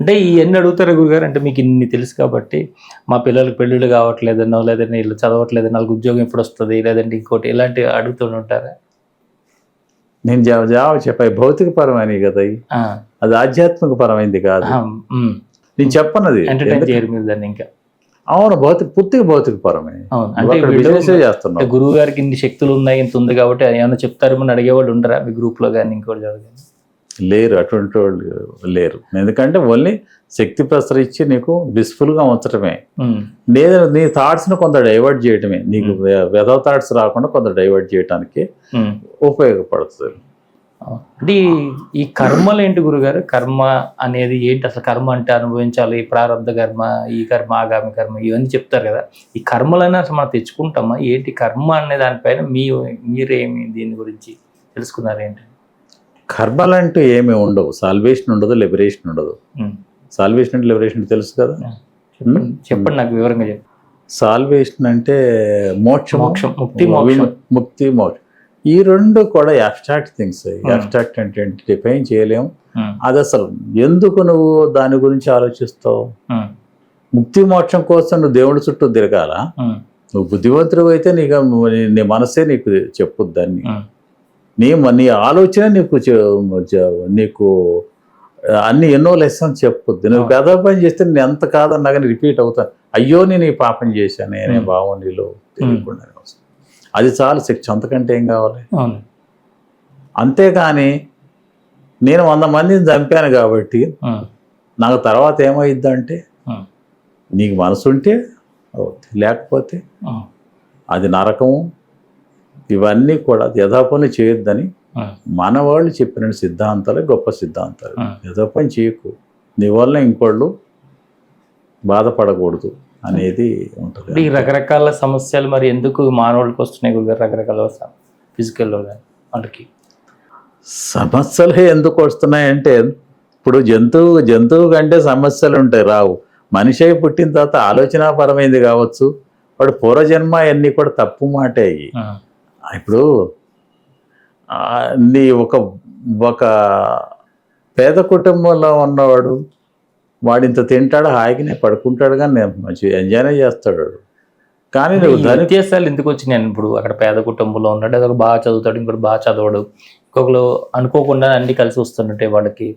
అంటే ఇవన్నీ అడుగుతారా గురుగారు? అంటే మీకు ఇన్ని తెలుసు కాబట్టి, మా పిల్లలకి పెళ్ళిళ్ళు కావట్లేదనో, లేదంటే వీళ్ళు చదవట్లేదనో, వాళ్ళకి ఉద్యోగం ఎప్పుడొస్తది? లేదంటే ఇంకోటి ఇలాంటివి అడుగుతూనుంటారా? నేను జవాబు చెప్పాయి భౌతికపరమైనవి కదా అయి. ఆ! అది ఆధ్యాత్మిక పరమైంది కాదు. అహా! హ్మ్. నేను చెప్పనది. ఎంటర్‌టైన్ చేయరు మీరు దాన్ని ఇంకా. అవును. పూర్తిగా భౌతికపరమే. అవును. నువ్వు అంటే అక్కడ వీళ్ళు బిజినెసే అంటే చేస్తున్నావు. గురువు గారికి ఇన్ని శక్తులున్నాయి, ఇంతుంది కాబట్టి ఏమన్నా చెప్తారేమో అని అడిగేవాళ్ళు ఉండరా? మీ గ్రూప్‌లో గాని, ఇంకోటి గాని? లేరు, అటువంటి వాళ్ళు లేరు. ఎందుకంటే ఓన్లీ శక్తి ప్రసరించి నీకు బ్లిస్ఫుల్గా ఉంచటమే. హ్మ్. లేదా నీ థాట్స్ని కొంత డైవర్ట్ చేయటమే. నీకు వెదవ థాట్స్ రాకుండా కొంత డైవర్ట్ చేయడానికి హ్మ్. ఉపయోగపడుతుంది. అంటే ఈ కర్మలేంటి గురుగారు? కర్మ అనేది ఏంటి? అసలు కర్మ అంటే అనుభవించాలి, ప్రారంధ కర్మ, ఈ కర్మ, ఆగామి కర్మ ఇవన్నీ చెప్తారు కదా! ఈ కర్మలన్నీ అసలు మనం తెచ్చుకుంటామా? ఏంటి కర్మ అనే దానిపైన మీరేమి దీని గురించి తెలుసుకున్నారేంటి? కర్మలంటూ ఏమీ ఉండవు. సాల్వేషన్ ఉండదు, లిబరేషన్ ఉండదు. హ్మ్. సాల్వేషన్ అంటే లిబరేషన్ తెలుసు కదా. చెప్పండి. చెప్పండి నాకు వివరంగా చెప్పండి. సాల్వేషన్ అంటే మోక్షం, మోక్షం, ముక్తి, మోక్షం. ముక్తి మోక్షం. ఈ రెండు కూడా అబ్స్ట్రాక్ట్ థింగ్స్. అబ్స్ట్రాక్ట్ అంటే డిఫైన్ చేయలేము. అది అసలు ఎందుకు నువ్వు దాని గురించి ఆలోచిస్తావు? ముక్తి మోక్షం కోసం నువ్వు దేవుడి చుట్టూ తిరగాల. నువ్వు బుద్ధివంతుడు అయితే నీ మనసే నీకు చెప్పుద్ది దాన్ని. నీ ఆలోచన నీకు అన్ని ఎన్నో లెసన్స్ చెప్పుద్ది. నువ్వు పెద్ద పని చేస్తే నేను ఎంత కాదన్నా కానీ రిపీట్ అవుతాను. అయ్యో నేను ఈ పాపం చేశాను నేనే భావం నీలో తెలియకుండా. అది చాలు శిక్ష, అంతకంటే ఏం కావాలి? అంతేకాని నేను 100 మందిని చంపాను కాబట్టి నాకు తర్వాత ఏమైద్దంటే, నీకు మనసు ఉంటే అవుతుంది, లేకపోతే అది నరకము. ఇవన్నీ కూడా యథాపని చేయొద్దని మన వాళ్ళు చెప్పిన సిద్ధాంతాలే గొప్ప సిద్ధాంతాలు. యథాపని చేయకు, నీ వల్ల ఇంకోళ్ళు బాధపడకూడదు అనేది ఉంటుంది. ఈ రకరకాల సమస్యలు మరి ఎందుకు మానవుడికి వస్తున్నాయి గురుగారు? రకరకాల ఫిజికల్లో కానీ వాళ్ళకి సమస్యలు ఎందుకు వస్తున్నాయంటే, ఇప్పుడు జంతువు కంటే సమస్యలు ఉంటాయి, రావు. మనిషి అయి పుట్టిన తర్వాత ఆలోచనాపరమైంది కావచ్చు, వాడు పూర్వజన్మ అన్నీ కూడా తప్పు మాట అయ్యి. ఇప్పుడు నీ ఒక పేద కుటుంబంలో ఉన్నవాడు వాడింత తింటాడు, హాయిగానే పడుకుంటాడు, కానీ మంచి ఎంజాయ్ చేస్తాడు. కానీ నువ్వు వ్యత్యాసాలు ఎందుకు వచ్చినాయి? ఇప్పుడు అక్కడ పేద కుటుంబంలో ఉన్నాడు, అదొక బాగా చదువుతాడు, ఇంకోటి బాగా చదవడు, ఇంకొకరు అనుకోకుండా అన్ని కలిసి వస్తుంటాయి, వాళ్ళకి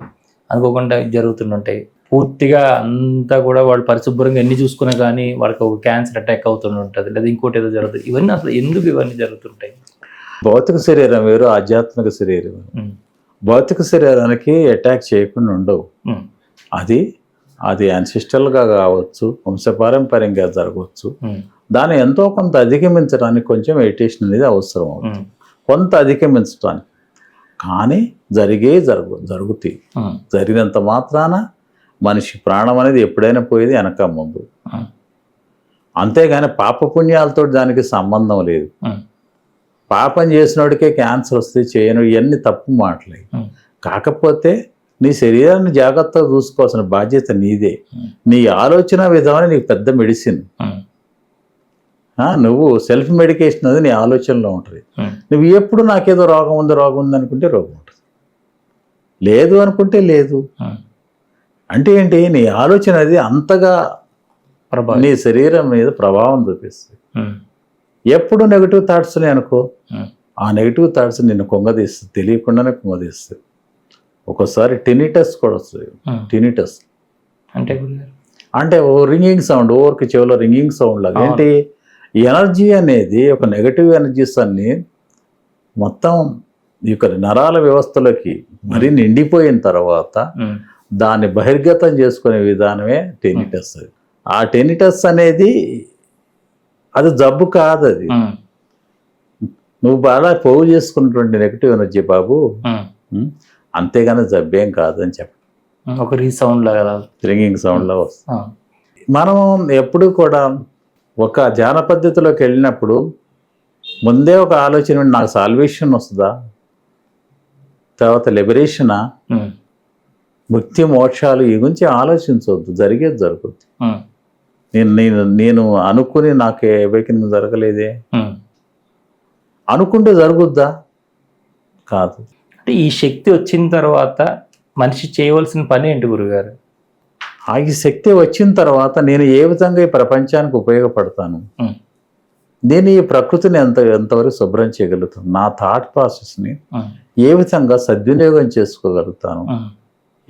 అనుకోకుండా జరుగుతుంటాయి. పూర్తిగా అంతా కూడా వాళ్ళు పరిశుభ్రంగా ఎన్ని చూసుకున్నా కానీ వాళ్ళకి ఒక క్యాన్సర్ అటాక్ అవుతుంటుంది, లేదా ఇంకోటి ఏదో జరుగుతుంది. ఇవన్నీ అసలు ఎందుకు ఇవన్నీ జరుగుతుంటాయి? భౌతిక శరీరం వేరు, ఆధ్యాత్మిక శరీరం. భౌతిక శరీరానికి అటాక్ చేయకుండా ఉండవు. అది యాన్సిస్టర్గా కావచ్చు, వంశపారంపర్యంగా జరగవచ్చు. దాన్ని ఎంతో కొంత అధిగమించడానికి కొంచెం మెడిటేషన్ అనేది అవసరం అవుతుంది, కొంత అధిగమించడానికి. కానీ జరుగుతాయి. జరిగినంత మాత్రాన మనిషి ప్రాణం అనేది ఎప్పుడైనా పోయేది వెనక ముందు. అంతేగాని పాపపుణ్యాలతో దానికి సంబంధం లేదు. పాపం చేసినోడికే క్యాన్సర్ వస్తే చేయను, ఇవన్నీ తప్పు మాటలే. కాకపోతే నీ శరీరాన్ని జాగ్రత్తగా చూసుకోవాల్సిన బాధ్యత నీదే. నీ ఆలోచన విధానం నీకు పెద్ద మెడిసిన్. నువ్వు సెల్ఫ్ మెడికేషన్ అది నీ ఆలోచనలో ఉంటుంది. నువ్వు ఎప్పుడు నాకేదో రోగం ఉంది అనుకుంటే రోగం ఉంటుంది, లేదు అనుకుంటే లేదు. అంటే ఏంటి, నీ ఆలోచన అది అంతగా నీ శరీరం మీద ప్రభావం చూపిస్తుంది. ఎప్పుడు నెగిటివ్ థాట్స్ని అనుకో, ఆ నెగిటివ్ థాట్స్ నిన్ను కుంగదీస్తుంది, తెలియకుండానే కుంగదీస్తుంది. ఒక్కోసారి టినిటస్ కూడా వస్తుంది. టినిటస్ అంటే ఓ రింగింగ్ సౌండ్, ఓవర్కి చెవిలో రింగింగ్ సౌండ్ లాగా. ఏంటి, ఎనర్జీ అనేది ఒక నెగటివ్ ఎనర్జీస్ అన్ని మొత్తం ఈ నరాల వ్యవస్థలోకి మరీ నిండిపోయిన తర్వాత దాన్ని బహిర్గతం చేసుకునే విధానమే టెనిటస్. ఆ టెనిటస్ అనేది అది జబ్బు కాదు. అది నువ్వు బాగా పోగు చేసుకున్నటువంటి నెగటివ్ ఎనర్జీ బాబు, అంతేగాని జబ్బేం కాదని చెప్పండి. ఒక రీసౌండ్ లాగా, రింగింగ్ సౌండ్లో వస్తుంది. మనం ఎప్పుడు కూడా ఒక ధ్యాన పద్ధతిలోకి వెళ్ళినప్పుడు ముందే ఒక ఆలోచన, నాకు సాల్వేషన్ వస్తుందా, తర్వాత లిబరేషనా, ముక్తి మోక్షాలు, ఈ గురించి ఆలోచించవద్దు. జరిగేది జరుగుద్ది. నేను అనుకుని నాకు ఏవైనా జరగలేదే అనుకుంటే జరుగుద్దా? కాదు. అంటే ఈ శక్తి వచ్చిన తర్వాత మనిషి చేయవలసిన పని ఏంటి గురుగారు? ఆ ఈ శక్తి వచ్చిన తర్వాత నేను ఏ విధంగా ఈ ప్రపంచానికి ఉపయోగపడతాను, నేను ఈ ప్రకృతిని ఎంతవరకు శుభ్రం చేయగలుగుతాను, నా థాట్ ప్రాసెస్ని ఏ విధంగా సద్వినియోగం చేసుకోగలుగుతాను,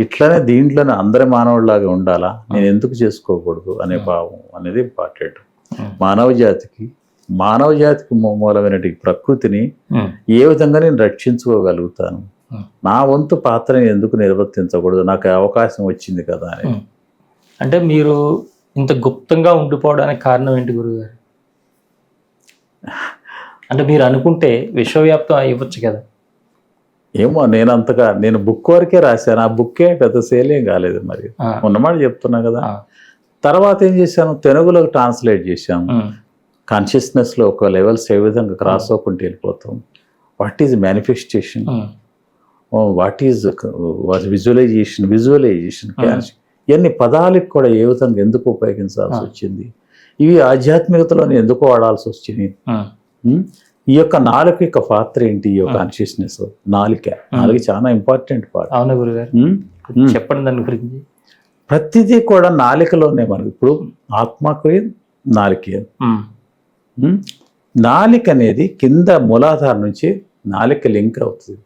ఇట్లనే దీంట్లోనే అందరి మానవుడిలాగా ఉండాలా, నేను ఎందుకు చేసుకోకూడదు అనే భావం అనేది ఇంపార్టెంట్. మానవ జాతికి మూలమైన ప్రకృతిని ఏ విధంగా నేను రక్షించుకోగలుగుతాను, నా వంతు పాత్రని ఎందుకు నిర్వర్తించకూడదు, నాకు అవకాశం వచ్చింది కదా అని. అంటే మీరు ఇంత గుప్తంగా ఉండిపోవడానికి కారణం ఏంటి గురుగారు? అంటే మీరు అనుకుంటే విశ్వవ్యాప్తం అయ్యవచ్చు కదా. ఏమో నేను బుక్ వరకే రాశాను, ఆ బుక్కే పెద్ద సేల్ ఏం కాలేదు. మరి ఉన్నమాట చెప్తున్నా కదా. తర్వాత ఏం చేశాను, తెలుగులోకి ట్రాన్స్లేట్ చేశాను. కాన్షియస్నెస్లో ఒక లెవెల్స్ ఏ విధంగా క్రాస్ అవ్వకుండా వెళ్ళిపోతాం, what is manifestation, what is visualisation ఇవన్నీ పదాలకు కూడా ఏ విధంగా ఎందుకు ఉపయోగించాల్సి వచ్చింది, ఇవి ఆధ్యాత్మికతలో ఎందుకు వాడాల్సి వచ్చింది, ఈ యొక్క నాలుక యొక్క పాత్ర ఏంటి, ఈ యొక్క కాన్షియస్నెస్ నాలుక చాలా ఇంపార్టెంట్ పార్ట్. అవునా గురుగారు, చెప్పండి దాని గురించి. ప్రతిదీ కూడా నాలికలోనే. మనకి ఇప్పుడు ఆత్మకి నాలికే, నాలిక అనేది కింద మూలాధార నుంచి నాలిక లింక్ అవుతుంది.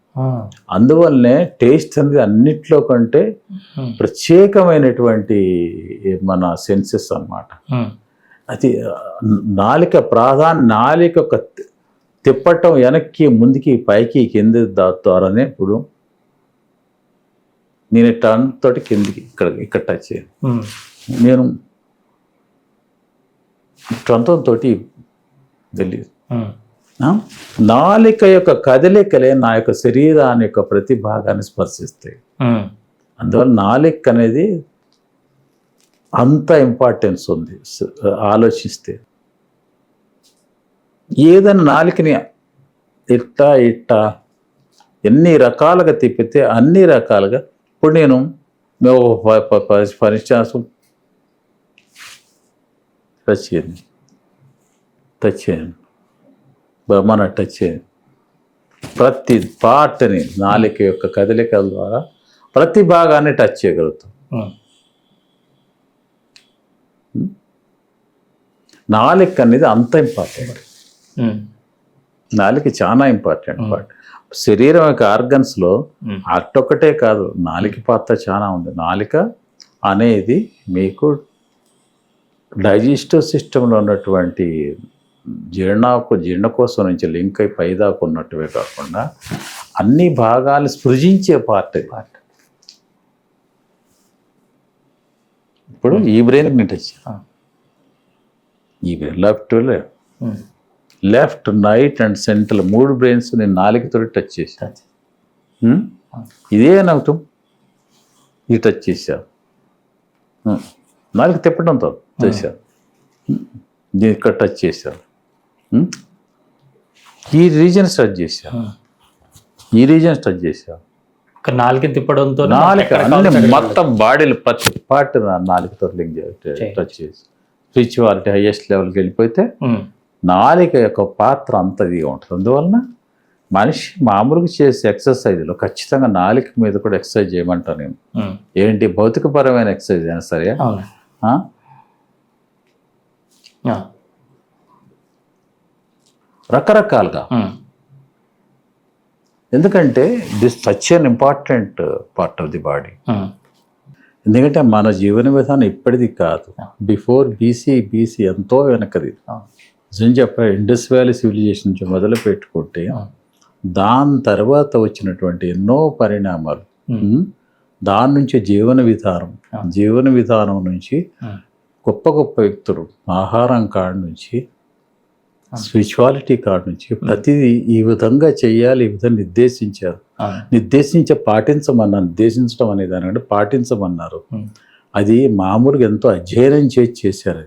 అందువల్లనే టేస్ట్ అనేది అన్నిట్లో కంటే ప్రత్యేకమైనటువంటి మన సెన్సెస్ అన్నమాట. అది నాలిక నాలిక ఒక తిప్పటం వెనక్కి ముందుకి పైకి కింద ద్వారానే. ఇప్పుడు నేను టర్న్ తోటి కిందికి ఇక్కడ టచ్ చేయను, నేను టర్న్ తోటి తెలియదు. నాలిక యొక్క కదలికలే నా యొక్క శరీరాన్ని యొక్క ప్రతి భాగాన్ని స్పర్శిస్తాయి. అందువల్ల నాలిక అనేది అంత ఇంపార్టెన్స్ ఉంది. ఆలోచిస్తే ఏదైనా నాలికని ఇట్టా ఎన్ని రకాలుగా తిప్పితే అన్ని రకాలుగా. ఇప్పుడు నేను పరిశ్రమ టచ్ చేయండి మన టచ్ చేయండి, ప్రతి పార్ట్ని నాలిక యొక్క కదలికల ద్వారా ప్రతి భాగాన్ని టచ్ చేయగలుగుతాం. నాలిక అనేది అంత ఇంపార్టెంట్. నాలిక చాలా ఇంపార్టెంట్ పార్ట్. శరీరం యొక్క ఆర్గన్స్లో అట్టొక్కటే కాదు, నాలిక పాత్ర చాలా ఉంది. నాలిక అనేది మీకు డైజెస్టివ్ సిస్టంలో ఉన్నటువంటి జీర్ణకోశం నుంచి లింక్ అయి పైదాకు ఉన్నట్టువే కాకుండా అన్ని భాగాలు సృజించే పార్ట్. ఇప్పుడు ఈ బ్రెయిన్ టచ్, ఈ brain left right and central 3 brains నేను నాలుగుతో టచ్ చేశాను. ఇదే నవ్వుతాం, ఇది టచ్ చేశాను, నాలుగు తిప్పడంతో చేశాను, దీని ఇక్కడ టచ్ చేశాను, ఈ రీజన్ టచ్ చేశాను, ఈ రీజన్ టచ్ చేశాను. నాలుగు తిప్పడంతో మొత్తం బాడీలు ప్రతి పార్ట్ నాలుగుతో లింక్ టచ్ చేసి స్పిరిచువాలిటీ హైయెస్ట్ లెవెల్కి వెళ్ళిపోతే నాలిక యొక్క పాత్ర అంతదిగా ఉంటుంది. అందువలన మనిషి మామూలుగా చేసే ఎక్సర్సైజ్లో ఖచ్చితంగా నాలిక మీద కూడా ఎక్సర్సైజ్ చేయమంటాను నేను. ఏంటి భౌతికపరమైన ఎక్సర్సైజ్ అయినా సరే రకరకాలుగా. ఎందుకంటే this such an important part of the body. ఎందుకంటే మన జీవన విధానం ఇప్పటిది కాదు, బిఫోర్ బీసీ ఎంతో వెనకది. నిజం చెప్ప ఇండస్ వ్యాలీ సివిలైజేషన్ నుంచి మొదలు పెట్టుకుంటే దాని తర్వాత వచ్చినటువంటి ఎన్నో పరిణామాలు, దాని నుంచి జీవన విధానం నుంచి గొప్ప గొప్ప వ్యక్తులు ఆహారం కాడ నుంచి స్పిరిచువాలిటీ కాడ నుంచి ప్రతిదీ ఈ విధంగా చెయ్యాలి, ఈ విధంగా నిర్దేశించారు. నిర్దేశించడం అనే దానికంటే పాటించమన్నారు. అది మామూలుగా ఎంతో అధ్యయనం చేశారు.